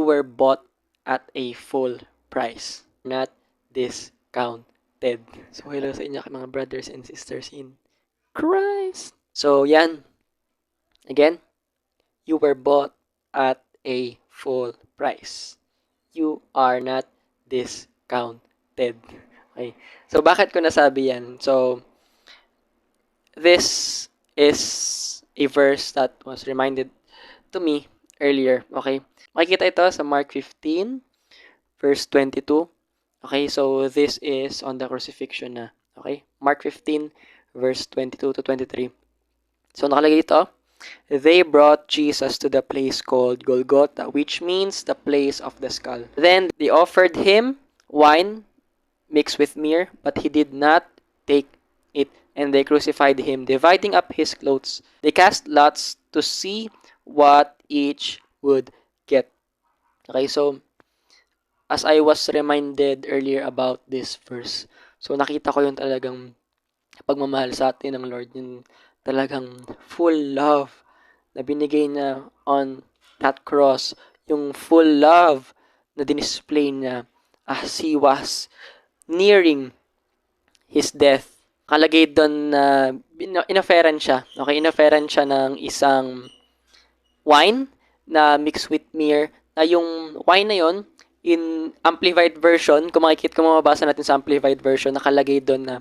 were bought at a full price, not discounted. So, hello sa inyo mga brothers and sisters in Christ. So, yan. Again, you were bought at a full price. You are not discounted. Okay. So, bakit ko nasabi yan? So, this is a verse that was reminded to me earlier. Okay. Makikita ito sa Mark 15, verse 22. Okay. So, this is on the crucifixion na. Okay. Mark 15, verse 22 to 23. So, nakalagay dito, they brought Jesus to the place called Golgotha, which means the place of the skull. Then they offered him wine mixed with myrrh, but he did not take it, and they crucified him, dividing up his clothes. They cast lots to see what each would get. Okay, so as I was reminded earlier about this verse, so nakita ko yung talagang pagmamahal sa atin ng Lord, yung talagang full love na binigay niya on that cross, yung full love na dinisplay niya as he was nearing his death. Kalagay doon na inoferan siya. Okay, inoferan siya ng isang wine na mixed with myrrh. Na yung wine na yon in amplified version, kung makikita kung mababasa natin sa amplified version, nakalagay doon na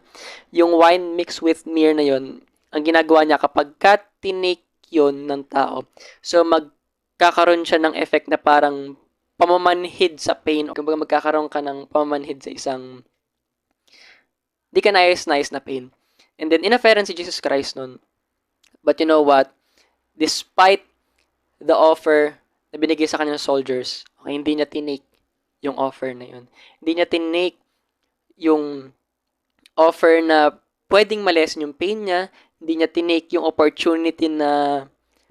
yung wine mixed with myrrh na yon, ang ginagawa niya kapag tinake yun ng tao, so magkakaroon siya ng effect na parang pamamanhid sa pain, o kumbaga magkakaroon ka ng pamamanhid sa isang di ka nais-nais na pain. And then, inoferan si Jesus Christ nun. But you know what? Despite the offer na binigay sa kanyang soldiers, okay, hindi niya tinake yung offer na yun. Hindi niya tinake yung offer na pwedeng malesen yung pain niya. Hindi niya tinake yung opportunity na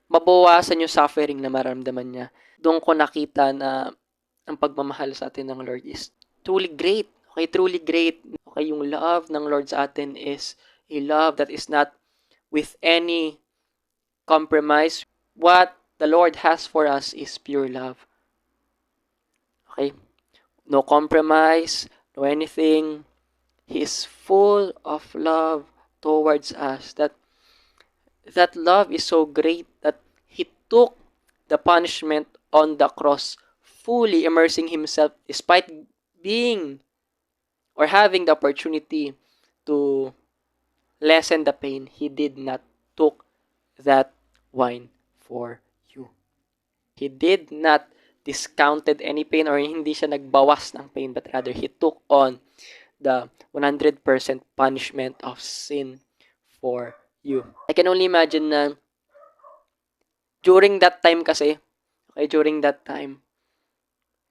mabawasan yung suffering na maramdaman niya. Doon ko nakita na ang pagmamahal sa atin ng Lord is truly great. Okay, truly great. Okay, yung love ng Lord sa atin is a love that is not with any compromise. What the Lord has for us is pure love. Okay? No compromise, no anything. He is full of love towards us. That love is so great that He took the punishment on the cross, fully immersing Himself despite being or having the opportunity to lessen the pain. He did not took that wine for you. He did not discounted any pain, or hindi siya nagbawas ng pain, but rather He took on the 100% punishment of sin for you. I can only imagine na during that time kasi, okay, during that time,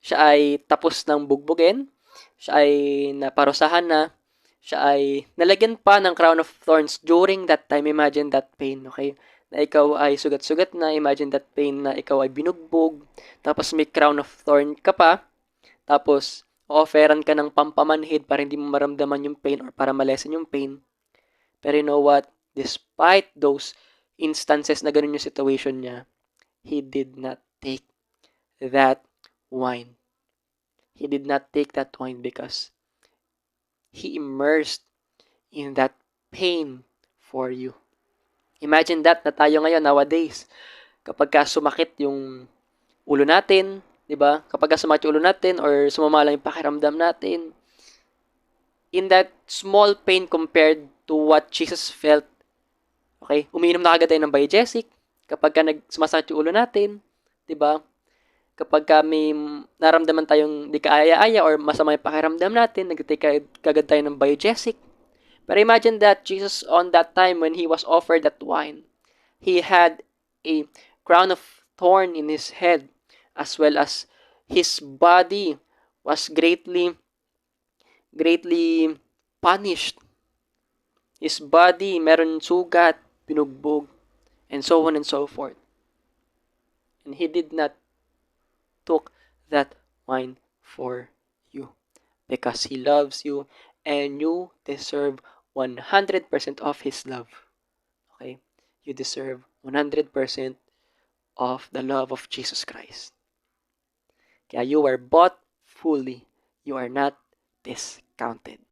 siya ay tapos ng bugbugin, siya ay naparusahan na, siya ay nalagyan pa ng crown of thorns during that time. Imagine that pain, okay? Na ikaw ay sugat-sugat na, imagine that pain na ikaw ay binugbog, tapos may crown of thorn ka pa, tapos offeran ka ng pampamanhid para hindi mo maramdaman yung pain or para malesen yung pain. Pero you know what? Despite those instances na ganun yung situation niya, He did not take that wine. He did not take that wine because He immersed in that pain for you. Imagine that na tayo ngayon nowadays, kapag sumakit yung ulo natin, di ba? Kapag sumakit yung ulo natin or sumama lang yung pakiramdam natin, in that small pain compared to what Jesus felt, okay, umiinom na agad tayo ng Biogesic kapag sumasakit yung ulo natin, di ba? Kapag may naramdaman tayong di kaaya-aya or masama yung pakiramdam natin, nag-take kagad tayo ng Biogesic. But imagine that Jesus on that time when He was offered that wine, He had a crown of thorn in His head, as well as His body was greatly punished. His body meron sugat, binugbog, and so on and so forth. And He did not took that wine for you because He loves you and you deserve 100% of His love. Okay? You deserve 100% of the love of Jesus Christ. Kaya you were bought fully. You are not discounted.